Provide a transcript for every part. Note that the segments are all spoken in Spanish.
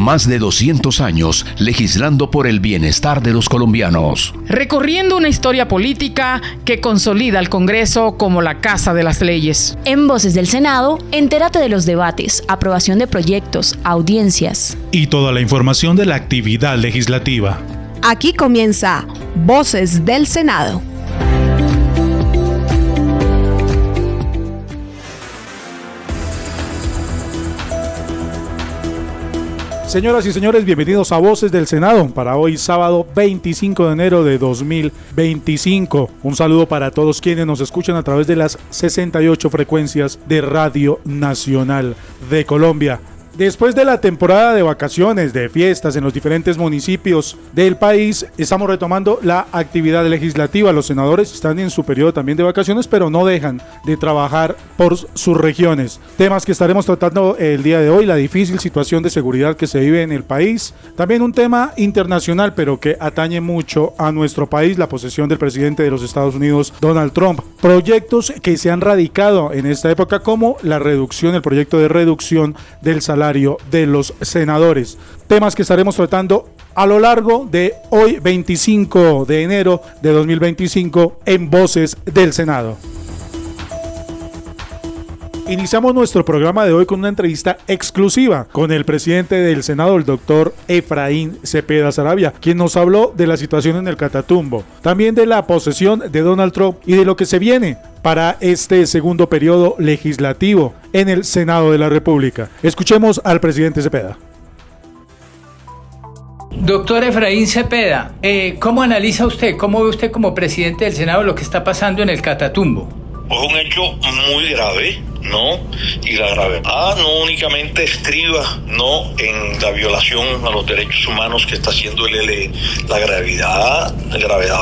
Más de 200 años legislando por el bienestar de los colombianos. Recorriendo una historia política que consolida al Congreso como la casa de las leyes. En Voces del Senado, entérate de los debates, aprobación de proyectos, audiencias. Y toda la información de la actividad legislativa. Aquí comienza Voces del Senado. Señoras y señores, bienvenidos a Voces del Senado para hoy sábado 25 de enero de 2025. Un saludo para todos quienes nos escuchan a través de las 68 frecuencias de Radio Nacional de Colombia. Después de la temporada de vacaciones, de fiestas en los diferentes municipios del país, estamos retomando la actividad legislativa. Los senadores están en su periodo también de vacaciones, pero no dejan de trabajar por sus regiones. Temas que estaremos tratando el día de hoy: la difícil situación de seguridad que se vive en el país. También un tema internacional, pero que atañe mucho a nuestro país: la posesión del presidente de los Estados Unidos, Donald Trump. Proyectos que se han radicado en esta época, como el proyecto de reducción del salario de los senadores. Temas que estaremos tratando a lo largo de hoy 25 de enero de 2025 en Voces del Senado. Iniciamos nuestro programa de hoy con una entrevista exclusiva con el presidente del Senado, el doctor Efraín Cepeda Saravia, quien nos habló de la situación en el Catatumbo, también de la posesión de Donald Trump y de lo que se viene para este segundo periodo legislativo en el Senado de la República. Escuchemos al presidente Cepeda. Doctor Efraín Cepeda, ¿cómo analiza usted, cómo ve usted como presidente del Senado lo que está pasando en el Catatumbo? Es un hecho muy grave, ¿no? Y la gravedad no únicamente estriba, ¿no?, en la violación a los derechos humanos que está haciendo el ELN. La gravedad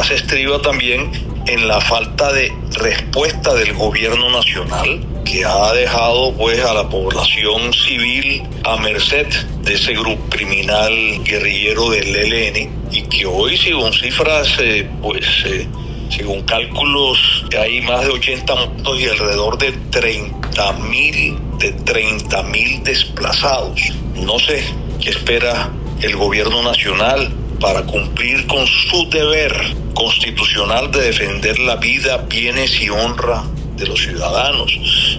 se estriba también en la falta de respuesta del gobierno nacional, que ha dejado pues a la población civil a merced de ese grupo criminal guerrillero del ELN, y que hoy, según cifras, según cálculos, hay más de 80 muertos y alrededor de 30.000 desplazados. No sé qué espera el gobierno nacional para cumplir con su deber constitucional de defender la vida, bienes y honra de los ciudadanos.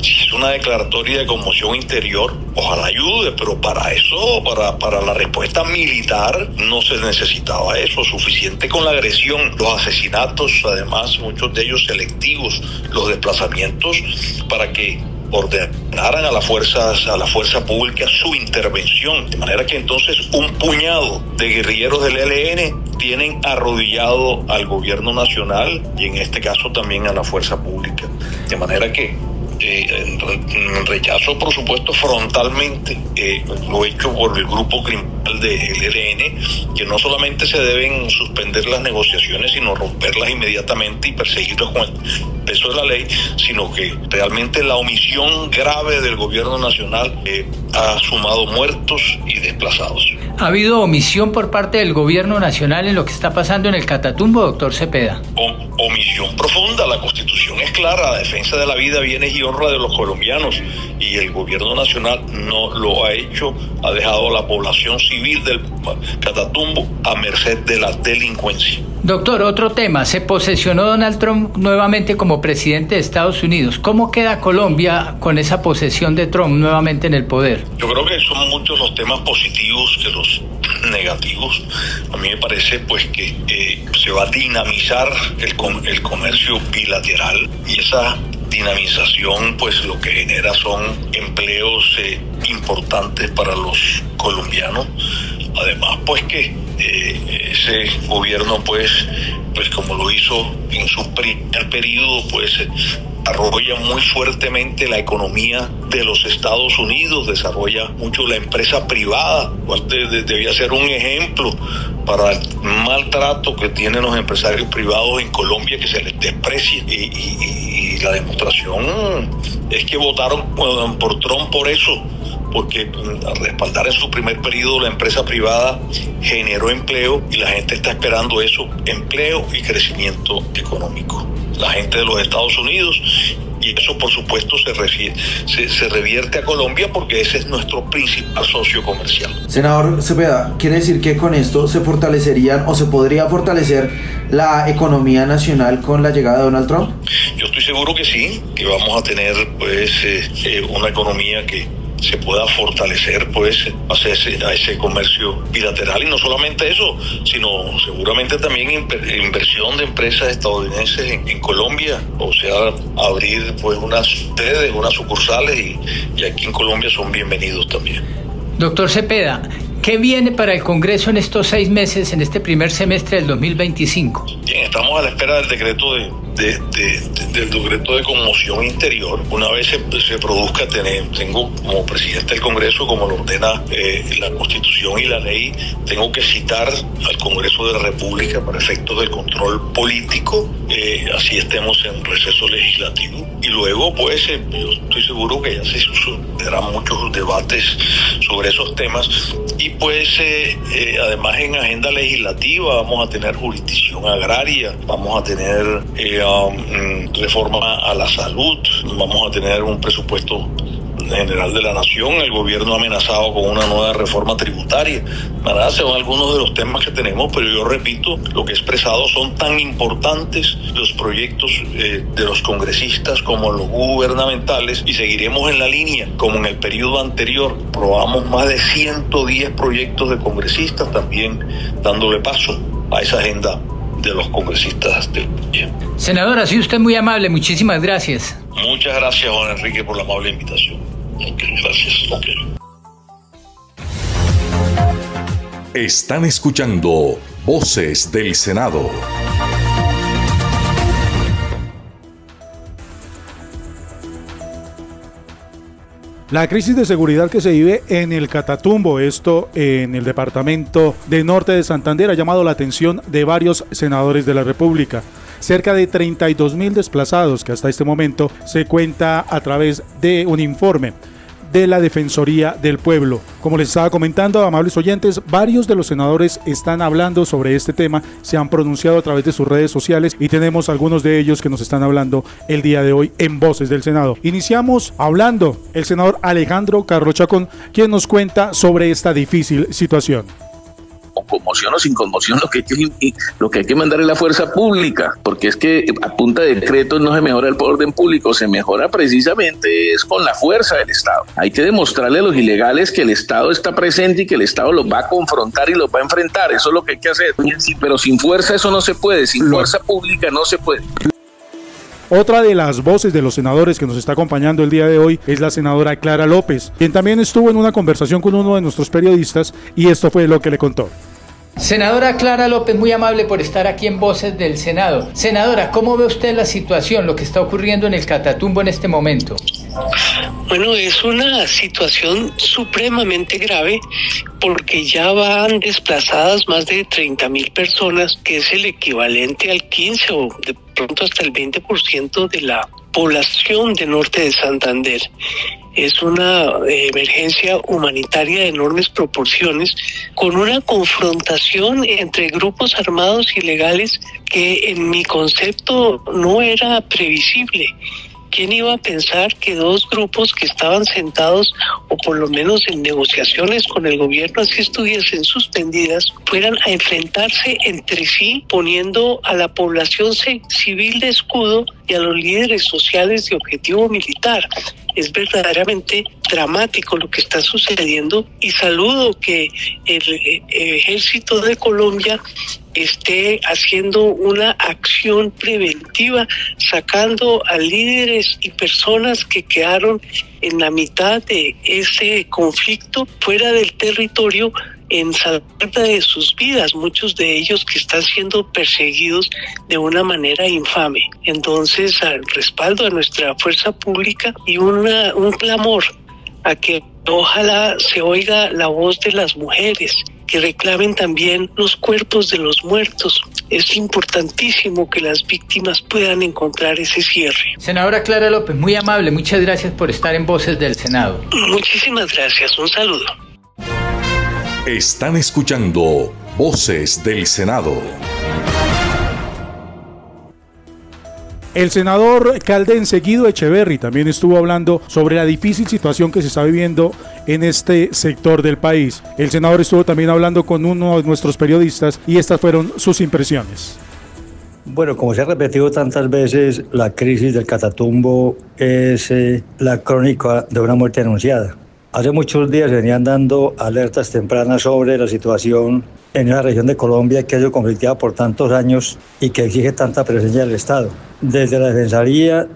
Si es una declaratoria de conmoción interior, ojalá ayude, pero para eso, para la respuesta militar, no se necesitaba eso. Suficiente con la agresión, los asesinatos, además muchos de ellos selectivos, los desplazamientos, para que ordenaran a la fuerza pública su intervención, de manera que entonces un puñado de guerrilleros del ELN tienen arrodillado al gobierno nacional y en este caso también a la fuerza pública, de manera que rechazo, por supuesto, frontalmente lo hecho por el grupo criminal del ELN, que no solamente se deben suspender las negociaciones, sino romperlas inmediatamente y perseguirlos con el peso de la ley, sino que realmente la omisión grave del gobierno nacional ha sumado muertos y desplazados. ¿Ha habido omisión por parte del gobierno nacional en lo que está pasando en el Catatumbo, doctor Cepeda? Omisión profunda. La Constitución es clara: la defensa de la vida, bienes y honra de los colombianos, y el gobierno nacional no lo ha hecho. Ha dejado a la población civil del Catatumbo a merced de la delincuencia. Doctor, otro tema: se posesionó Donald Trump nuevamente como presidente de Estados Unidos. ¿Cómo queda Colombia con esa posesión de Trump nuevamente en el poder? Yo creo que son muchos los temas positivos que los negativos. A mí me parece pues que se va a dinamizar el comercio bilateral, y esa dinamización pues lo que genera son empleos importantes para los colombianos. Además pues que ese gobierno pues como lo hizo en su primer periodo, pues desarrolla muy fuertemente la economía de los Estados Unidos, desarrolla mucho la empresa privada, cual debía ser un ejemplo para el maltrato que tienen los empresarios privados en Colombia, que se les desprecia, y la demostración es que votaron por Trump por eso, porque al respaldar en su primer periodo la empresa privada generó empleo, y la gente está esperando eso, empleo y crecimiento económico. La gente de los Estados Unidos Y eso, por supuesto, se revierte a Colombia porque ese es nuestro principal socio comercial. Senador Cepeda, ¿quiere decir que con esto se fortalecerían o se podría fortalecer la economía nacional con la llegada de Donald Trump? Yo estoy seguro que sí, que vamos a tener pues una economía que se pueda fortalecer pues a ese comercio bilateral, y no solamente eso, sino seguramente también inversión de empresas estadounidenses en Colombia, o sea, abrir pues unas sedes, unas sucursales, y aquí en Colombia son bienvenidos también. Doctor Cepeda, ¿qué viene para el Congreso en estos 6 meses, en este primer semestre del 2025? Bien, estamos a la espera del decreto del decreto de conmoción interior. Una vez se produzca, tengo como presidente del Congreso, como lo ordena la Constitución y la ley, tengo que citar al Congreso de la República para efectos del control político, así estemos en receso legislativo. Y luego, pues, yo estoy seguro que ya se sucederán muchos debates sobre esos temas. Y pues, además en agenda legislativa vamos a tener jurisdicción agraria, vamos a tener reforma a la salud, vamos a tener un presupuesto general de la nación, el gobierno ha amenazado con una nueva reforma tributaria. Nada, son algunos de los temas que tenemos, pero yo repito, lo que he expresado son tan importantes los proyectos de los congresistas como los gubernamentales, y seguiremos en la línea, como en el periodo anterior, aprobamos más de 110 proyectos de congresistas, también dándole paso a esa agenda de los congresistas del país. Senador, ha sido usted muy amable, muchísimas gracias. Muchas gracias, Juan Enrique, por la amable invitación. Gracias. Están escuchando Voces del Senado. La crisis de seguridad que se vive en el Catatumbo, esto en el departamento de Norte de Santander, ha llamado la atención de varios senadores de la República. Cerca de 32.000 desplazados, que hasta este momento se cuenta a través de un informe de la Defensoría del Pueblo. Como les estaba comentando, amables oyentes, varios de los senadores están hablando sobre este tema, se han pronunciado a través de sus redes sociales, y tenemos algunos de ellos que nos están hablando el día de hoy en Voces del Senado. Iniciamos hablando el senador Alejandro Carlos Chacón, quien nos cuenta sobre esta difícil situación. Con conmoción o sin conmoción, lo que hay que mandar es la fuerza pública, porque es que a punta de decretos no se mejora el orden público, se mejora precisamente es con la fuerza del Estado. Hay que demostrarle a los ilegales que el Estado está presente y que el Estado los va a confrontar y los va a enfrentar. Eso es lo que hay que hacer, pero sin fuerza eso no se puede, sin fuerza pública no se puede. Otra de las voces de los senadores que nos está acompañando el día de hoy es la senadora Clara López, quien también estuvo en una conversación con uno de nuestros periodistas, y esto fue lo que le contó. Senadora Clara López, muy amable por estar aquí en Voces del Senado. Senadora, ¿cómo ve usted la situación, lo que está ocurriendo en el Catatumbo en este momento? Bueno, es una situación supremamente grave porque ya van desplazadas más de 30.000 personas, que es el equivalente al 15 o de pronto hasta el 20% de la población de Norte de Santander. Es una emergencia humanitaria de enormes proporciones, con una confrontación entre grupos armados ilegales que en mi concepto no era previsible. ¿Quién iba a pensar que dos grupos que estaban sentados, o por lo menos en negociaciones con el gobierno, así estuviesen suspendidas, fueran a enfrentarse entre sí, poniendo a la población civil de escudo y a los líderes sociales de objetivo militar? Es verdaderamente dramático lo que está sucediendo, y saludo que el Ejército de Colombia esté haciendo una acción preventiva, sacando a líderes y personas que quedaron en la mitad de ese conflicto fuera del territorio, en salvaguarda de sus vidas, muchos de ellos que están siendo perseguidos de una manera infame. Entonces, al respaldo de nuestra fuerza pública y un clamor a que ojalá se oiga la voz de las mujeres, que reclamen también los cuerpos de los muertos. Es importantísimo que las víctimas puedan encontrar ese cierre. Senadora Clara López, muy amable, muchas gracias por estar en Voces del Senado. Muchísimas gracias, un saludo. Están escuchando Voces del Senado. El senador caldense Guido Echeverry también estuvo hablando sobre la difícil situación que se está viviendo en este sector del país. El senador estuvo también hablando con uno de nuestros periodistas y estas fueron sus impresiones. Bueno, como se ha repetido tantas veces, la crisis del Catatumbo es la crónica de una muerte anunciada. Hace muchos días se venían dando alertas tempranas sobre la situación en una región de Colombia que ha sido conflictiva por tantos años y que exige tanta presencia del Estado. Desde la Defensoría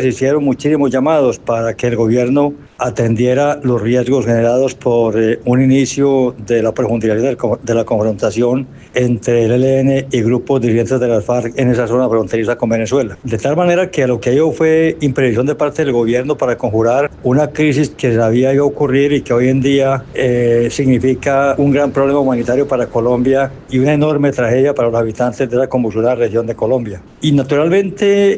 se hicieron muchísimos llamados para que el gobierno atendiera los riesgos generados por un inicio de la profundización de la confrontación entre el ELN y grupos dirigentes de las FARC en esa zona fronteriza con Venezuela. De tal manera que lo que ello fue imprevisión de parte del gobierno para conjurar una crisis que sabía iba a ocurrir y que hoy en día significa un gran problema humanitario para Colombia y una enorme tragedia para los habitantes de la convulsionada región de Colombia. Y naturalmente,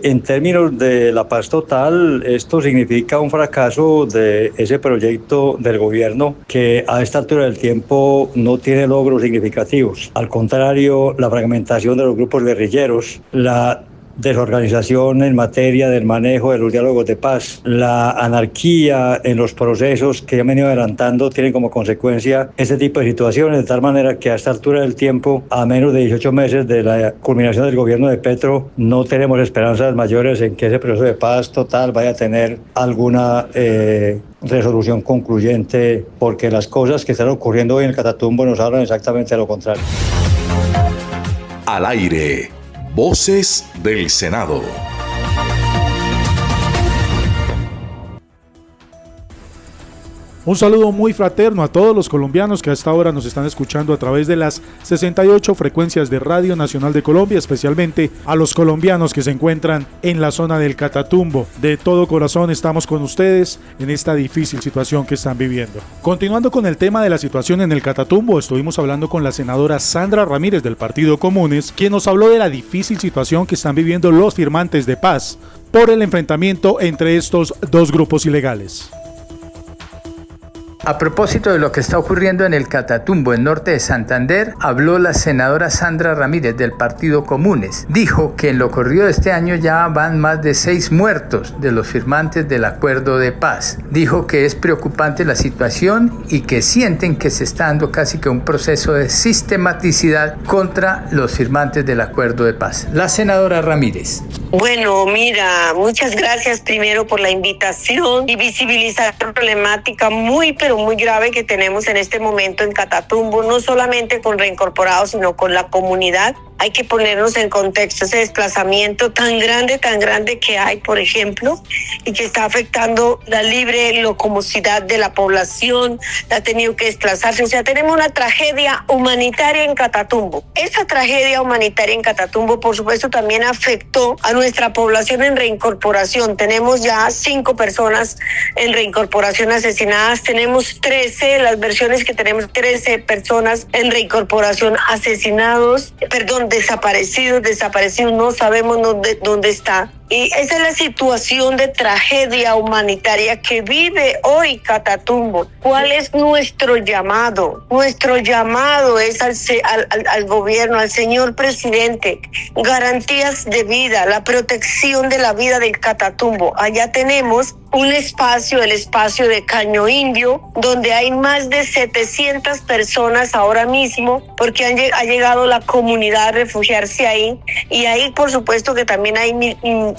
en términos de la paz total, esto significa un fracaso de ese proyecto del gobierno que a esta altura del tiempo no tiene logros significativos. Al contrario, la fragmentación de los grupos guerrilleros, la desorganización en materia del manejo de los diálogos de paz, la anarquía en los procesos que han venido adelantando tienen como consecuencia este tipo de situaciones, de tal manera que a esta altura del tiempo, a menos de 18 meses de la culminación del gobierno de Petro, no tenemos esperanzas mayores en que ese proceso de paz total vaya a tener alguna resolución concluyente, porque las cosas que están ocurriendo hoy en el Catatumbo nos hablan exactamente de lo contrario. Al aire. Voces del Senado. Un saludo muy fraterno a todos los colombianos que a esta hora nos están escuchando a través de las 68 frecuencias de Radio Nacional de Colombia, especialmente a los colombianos que se encuentran en la zona del Catatumbo. De todo corazón estamos con ustedes en esta difícil situación que están viviendo. Continuando con el tema de la situación en el Catatumbo, estuvimos hablando con la senadora Sandra Ramírez del Partido Comunes, quien nos habló de la difícil situación que están viviendo los firmantes de paz por el enfrentamiento entre estos dos grupos ilegales. A propósito de lo que está ocurriendo en el Catatumbo, en norte de Santander, habló la senadora Sandra Ramírez del Partido Comunes. Dijo que en lo corrido de este año ya van más de 6 muertos de los firmantes del acuerdo de paz. Dijo que es preocupante la situación y que sienten que se está dando casi que un proceso de sistematicidad contra los firmantes del acuerdo de paz. La senadora Ramírez. Bueno, mira, muchas gracias primero por la invitación y visibilizar la problemática muy grave que tenemos en este momento en Catatumbo, no solamente con reincorporados, sino con la comunidad. Hay que ponernos en contexto ese desplazamiento tan grande que hay, por ejemplo, y que está afectando la libre locomoción de la población, ha tenido que desplazarse. O sea, tenemos una tragedia humanitaria en Catatumbo. Esa tragedia humanitaria en Catatumbo, por supuesto, también afectó a nuestra población en reincorporación. Tenemos ya 5 personas en reincorporación asesinadas. Tenemos 13, las versiones que tenemos, 13 personas en reincorporación desaparecidos, no sabemos dónde está. Y esa es la situación de tragedia humanitaria que vive hoy Catatumbo. ¿Cuál es nuestro llamado? Nuestro llamado es al gobierno, al señor presidente, garantías de vida, la protección de la vida del Catatumbo. Allá tenemos un espacio, el espacio de Caño Indio, donde hay más de 700 personas ahora mismo, porque ha llegado la comunidad a refugiarse ahí, y ahí por supuesto que también hay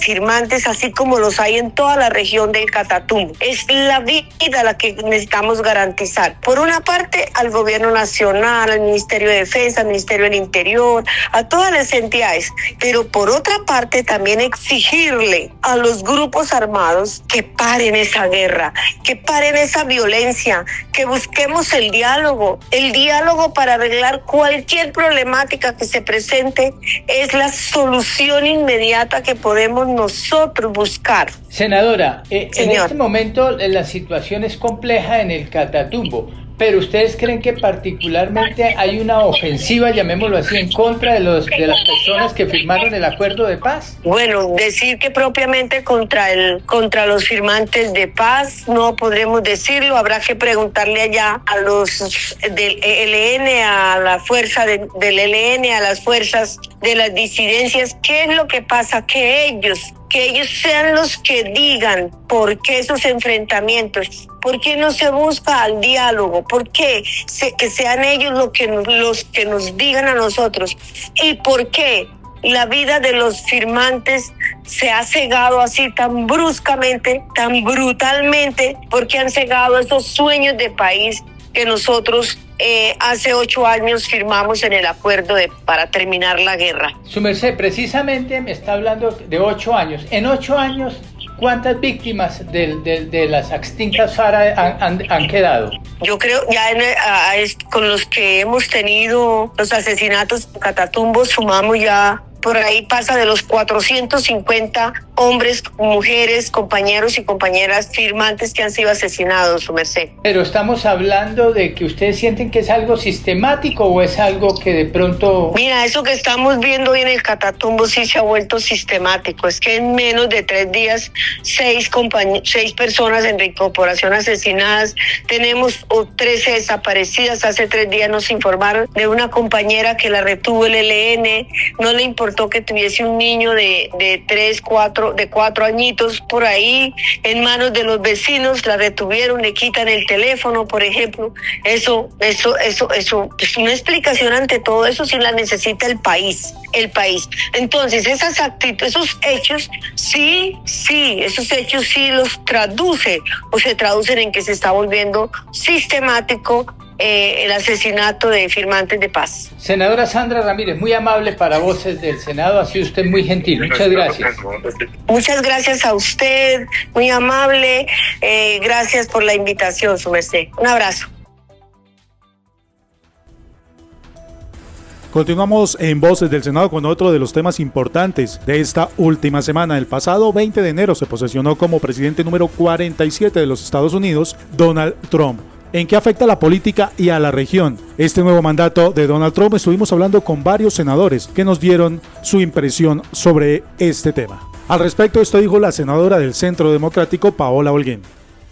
firmantes, así como los hay en toda la región del Catatumbo. Es la vida la que necesitamos garantizar. Por una parte, al gobierno nacional, al Ministerio de Defensa, al Ministerio del Interior, a todas las entidades, pero por otra parte también exigirle a los grupos armados que paren esa guerra, que paren esa violencia, que busquemos el diálogo para arreglar cualquier problemática que se presente. Es la solución inmediata que podemos nosotros buscar. Senadora, en este momento la situación es compleja en el Catatumbo. Pero ¿ustedes creen que particularmente hay una ofensiva, llamémoslo así, en contra de las personas que firmaron el acuerdo de paz? Bueno, decir que propiamente contra los firmantes de paz no podremos decirlo. Habrá que preguntarle allá a los del ELN, a la fuerza del ELN, a las fuerzas de las disidencias, qué es lo que pasa, que ellos sean los que digan por qué esos enfrentamientos, por qué no se busca al diálogo, por qué que sean ellos los que nos digan a nosotros, y por qué la vida de los firmantes se ha cegado así tan bruscamente, tan brutalmente, porque han cegado esos sueños de país que nosotros hace 8 años firmamos en el acuerdo para terminar la guerra. Su merced, precisamente me está hablando de 8 años. En 8 años, ¿cuántas víctimas de las extintas FARC han quedado? Yo creo ya con los que hemos tenido los asesinatos en Catatumbo, sumamos ya, por ahí pasa de los 450 hombres, mujeres, compañeros y compañeras firmantes que han sido asesinados, su merced. Pero estamos hablando de que ustedes sienten que es algo sistemático o es algo que de pronto... Mira, eso que estamos viendo hoy en el Catatumbo sí se ha vuelto sistemático. Es que en menos de 3 días, 6 personas en reincorporación asesinadas. Tenemos 13 desaparecidas. Hace 3 días nos informaron de una compañera que la retuvo el ELN. No le importó que tuviese un niño de 4 añitos por ahí en manos de los vecinos, la retuvieron, le quitan el teléfono, por ejemplo. Eso es una explicación ante todo eso si la necesita el país. Entonces, esos hechos sí los traduce o se traducen en que se está volviendo sistemático el asesinato de firmantes de paz. Senadora Sandra Ramírez, muy amable para Voces del Senado, ha sido usted muy gentil, muchas gracias. Muchas gracias a usted, muy amable, gracias por la invitación, su merced. Un abrazo. Continuamos en Voces del Senado con otro de los temas importantes de esta última semana. El pasado 20 de enero se posesionó como presidente número 47 de los Estados Unidos, Donald Trump. ¿En qué afecta a la política y a la región este nuevo mandato de Donald Trump? Estuvimos hablando con varios senadores que nos dieron su impresión sobre este tema. Al respecto, esto dijo la senadora del Centro Democrático, Paola Holguín.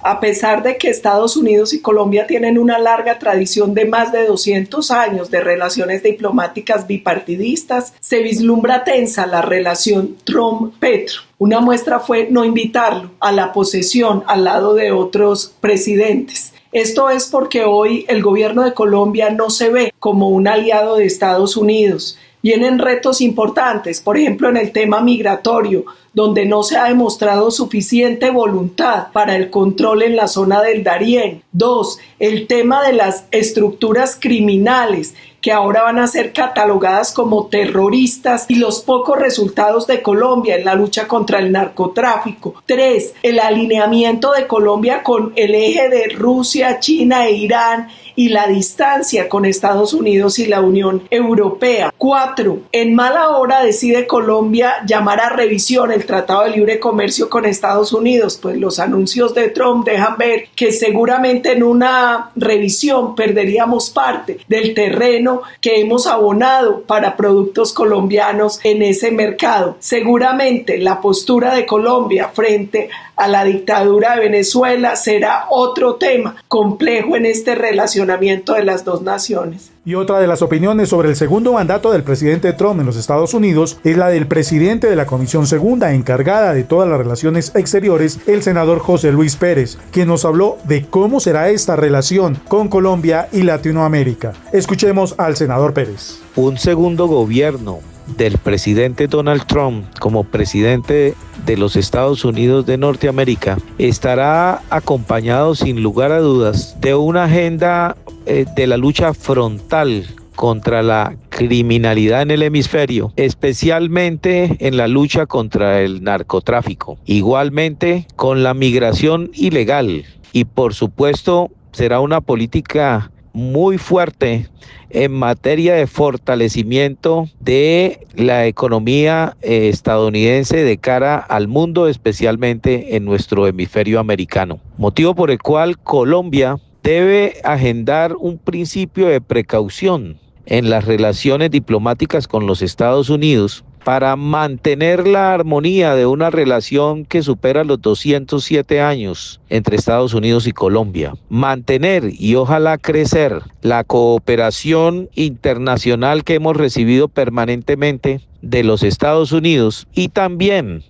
A pesar de que Estados Unidos y Colombia tienen una larga tradición de más de 200 años de relaciones diplomáticas bipartidistas, se vislumbra tensa la relación Trump-Petro. Una muestra fue no invitarlo a la posesión al lado de otros presidentes. Esto es porque hoy el gobierno de Colombia no se ve como un aliado de Estados Unidos. Vienen retos importantes, por ejemplo en el tema migratorio, donde no se ha demostrado suficiente voluntad para el control en la zona del Darién. 2. El tema de las estructuras criminales, que ahora van a ser catalogadas como terroristas, y los pocos resultados de Colombia en la lucha contra el narcotráfico. 3. El alineamiento de Colombia con el eje de Rusia, China e Irán y la distancia con Estados Unidos y la Unión Europea. 4. En mala hora decide Colombia llamar a revisión el Tratado de Libre Comercio con Estados Unidos, pues los anuncios de Trump dejan ver que seguramente en una revisión perderíamos parte del terreno que hemos abonado para productos colombianos en ese mercado. Seguramente la postura de Colombia frente a la dictadura de Venezuela será otro tema complejo en este relacionamiento de las dos naciones. Y otra de las opiniones sobre el segundo mandato del presidente Trump en los Estados Unidos es la del presidente de la Comisión Segunda, encargada de todas las relaciones exteriores, el senador José Luis Pérez, quien nos habló de cómo será esta relación con Colombia y Latinoamérica. Escuchemos al senador Pérez. Un segundo gobierno del presidente Donald Trump como presidente de los Estados Unidos de Norteamérica estará acompañado sin lugar a dudas de una agenda de la lucha frontal contra la criminalidad en el hemisferio, especialmente en la lucha contra el narcotráfico, igualmente con la migración ilegal, y por supuesto será una política muy fuerte en materia de fortalecimiento de la economía estadounidense de cara al mundo, especialmente en nuestro hemisferio americano. Motivo por el cual Colombia debe agendar un principio de precaución en las relaciones diplomáticas con los Estados Unidos para mantener la armonía de una relación que supera los 207 años entre Estados Unidos y Colombia. Mantener y ojalá crecer la cooperación internacional que hemos recibido permanentemente de los Estados Unidos y también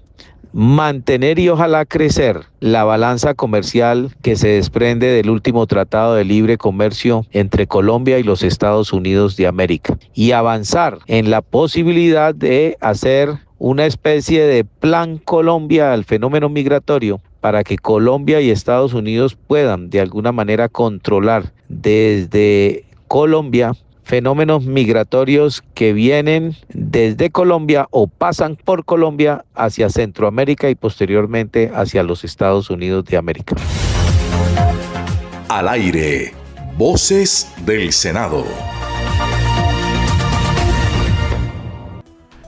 mantener y ojalá crecer la balanza comercial que se desprende del último tratado de libre comercio entre Colombia y los Estados Unidos de América y avanzar en la posibilidad de hacer una especie de plan Colombia al fenómeno migratorio para que Colombia y Estados Unidos puedan de alguna manera controlar desde Colombia fenómenos migratorios que vienen desde Colombia o pasan por Colombia hacia Centroamérica y posteriormente hacia los Estados Unidos de América. Al aire, Voces del Senado.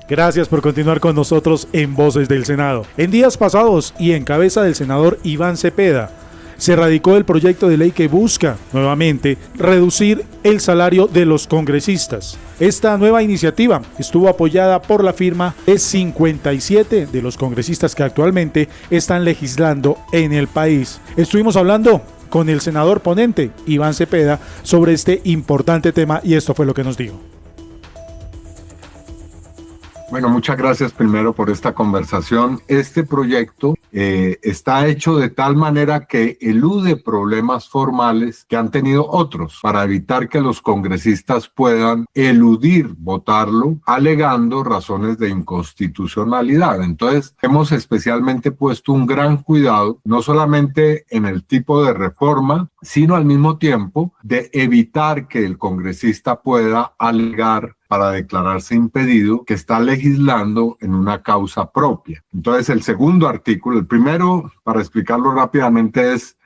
Gracias por continuar con nosotros en Voces del Senado. En días pasados y en cabeza del senador Iván Cepeda, se radicó el proyecto de ley que busca, nuevamente, reducir el salario de los congresistas. Esta nueva iniciativa estuvo apoyada por la firma de 57 de los congresistas que actualmente están legislando en el país. Estuvimos hablando con el senador ponente, Iván Cepeda, sobre este importante tema y esto fue lo que nos dijo. Bueno, muchas gracias primero por esta conversación. Este proyecto está hecho de tal manera que elude problemas formales que han tenido otros para evitar que los congresistas puedan eludir votarlo alegando razones de inconstitucionalidad. Entonces, hemos especialmente puesto un gran cuidado, no solamente en el tipo de reforma, sino al mismo tiempo de evitar que el congresista pueda alegar para declararse impedido que está legislando en una causa propia. Entonces, el segundo artículo, el primero, para explicarlo rápidamente, es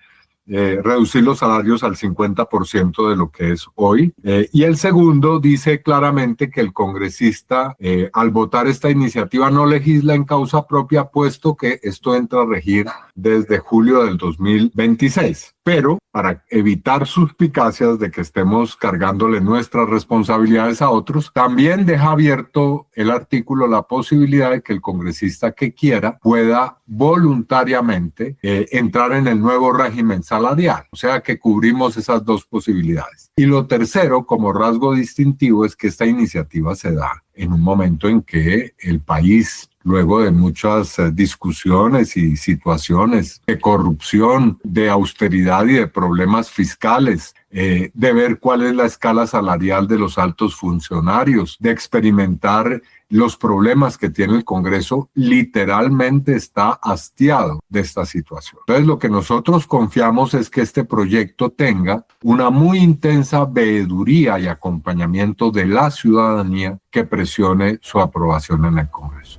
reducir los salarios al 50% de lo que es hoy. Y el segundo dice claramente que el congresista, al votar esta iniciativa, no legisla en causa propia, puesto que esto entra a regir desde julio del 2026. Pero para evitar suspicacias de que estemos cargándole nuestras responsabilidades a otros, también deja abierto el artículo la posibilidad de que el congresista que quiera pueda voluntariamente entrar en el nuevo régimen salarial. O sea que cubrimos esas dos posibilidades. Y lo tercero, como rasgo distintivo, es que esta iniciativa se da en un momento en que el país, luego de muchas discusiones y situaciones de corrupción, de austeridad y de problemas fiscales, de ver cuál es la escala salarial de los altos funcionarios, de experimentar los problemas que tiene el Congreso, literalmente está hastiado de esta situación. Entonces, lo que nosotros confiamos es que este proyecto tenga una muy intensa veeduría y acompañamiento de la ciudadanía que presione su aprobación en el Congreso.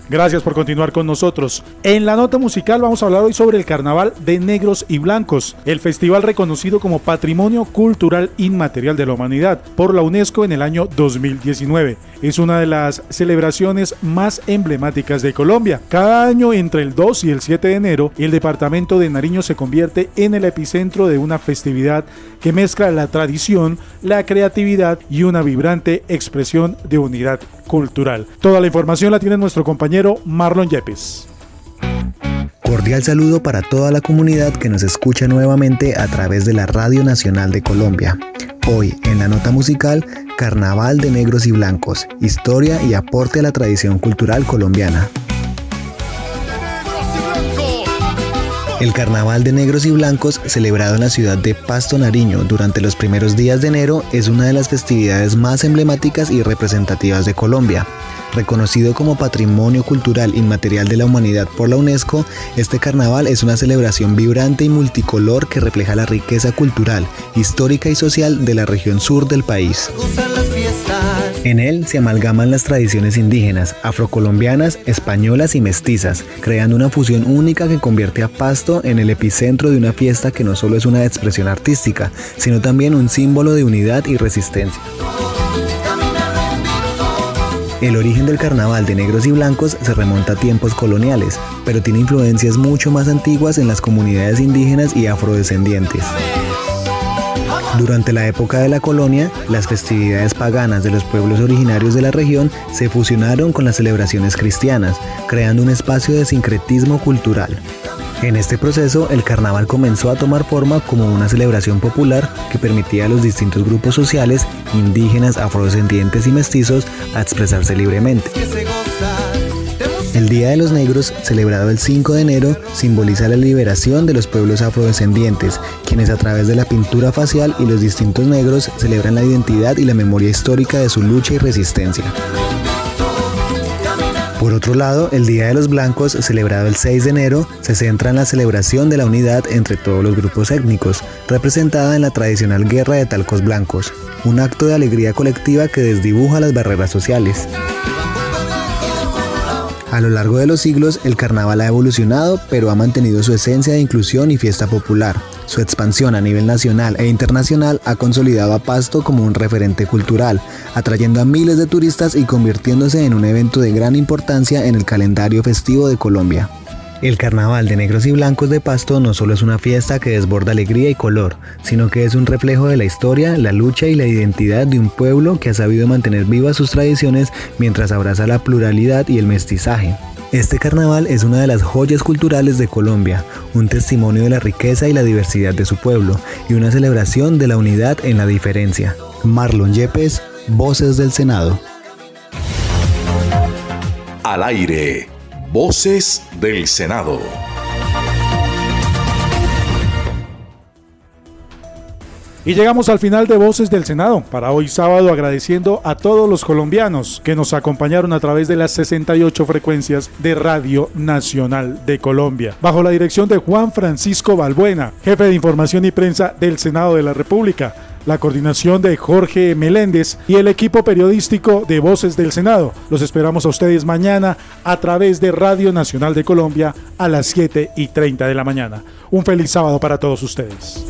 Gracias por continuar con nosotros. En la nota musical vamos a hablar hoy sobre el Carnaval de Negros y Blancos, el festival reconocido como Patrimonio Cultural Inmaterial de la Humanidad por la UNESCO en el año 2019. Es una de las celebraciones más emblemáticas de Colombia. Cada año entre el 2 y el 7 de enero, el departamento de Nariño se convierte en el epicentro de una festividad que mezcla la tradición, la creatividad y una vibrante expresión de unidad cultural. Toda la información la tiene nuestro compañero Marlon Yepes. Cordial saludo para toda la comunidad que nos escucha nuevamente a través de la Radio Nacional de Colombia. Hoy, en la nota musical, Carnaval de Negros y Blancos, historia y aporte a la tradición cultural colombiana. El Carnaval de Negros y Blancos, celebrado en la ciudad de Pasto, Nariño, durante los primeros días de enero, es una de las festividades más emblemáticas y representativas de Colombia. Reconocido como Patrimonio Cultural Inmaterial de la Humanidad por la UNESCO, este carnaval es una celebración vibrante y multicolor que refleja la riqueza cultural, histórica y social de la región sur del país. En él se amalgaman las tradiciones indígenas, afrocolombianas, españolas y mestizas, creando una fusión única que convierte a Pasto en el epicentro de una fiesta que no solo es una expresión artística, sino también un símbolo de unidad y resistencia. El origen del Carnaval de Negros y Blancos se remonta a tiempos coloniales, pero tiene influencias mucho más antiguas en las comunidades indígenas y afrodescendientes. Durante la época de la colonia, las festividades paganas de los pueblos originarios de la región se fusionaron con las celebraciones cristianas, creando un espacio de sincretismo cultural. En este proceso, el carnaval comenzó a tomar forma como una celebración popular que permitía a los distintos grupos sociales, indígenas, afrodescendientes y mestizos, a expresarse libremente. El Día de los Negros, celebrado el 5 de enero, simboliza la liberación de los pueblos afrodescendientes, quienes a través de la pintura facial y los distintos negros celebran la identidad y la memoria histórica de su lucha y resistencia. Por otro lado, el Día de los Blancos, celebrado el 6 de enero, se centra en la celebración de la unidad entre todos los grupos étnicos, representada en la tradicional guerra de talcos blancos, un acto de alegría colectiva que desdibuja las barreras sociales. A lo largo de los siglos, el carnaval ha evolucionado, pero ha mantenido su esencia de inclusión y fiesta popular. Su expansión a nivel nacional e internacional ha consolidado a Pasto como un referente cultural, atrayendo a miles de turistas y convirtiéndose en un evento de gran importancia en el calendario festivo de Colombia. El Carnaval de Negros y Blancos de Pasto no solo es una fiesta que desborda alegría y color, sino que es un reflejo de la historia, la lucha y la identidad de un pueblo que ha sabido mantener vivas sus tradiciones mientras abraza la pluralidad y el mestizaje. Este carnaval es una de las joyas culturales de Colombia, un testimonio de la riqueza y la diversidad de su pueblo y una celebración de la unidad en la diferencia. Marlon Yepes, Voces del Senado. Al aire. Voces del Senado. Y llegamos al final de Voces del Senado para hoy sábado, agradeciendo a todos los colombianos que nos acompañaron a través de las 68 frecuencias de Radio Nacional de Colombia, bajo la dirección de Juan Francisco Balbuena, jefe de información y prensa del Senado de la República, la coordinación de Jorge Meléndez y el equipo periodístico de Voces del Senado. Los esperamos a ustedes mañana a través de Radio Nacional de Colombia a las 7:30 de la mañana. Un feliz sábado para todos ustedes.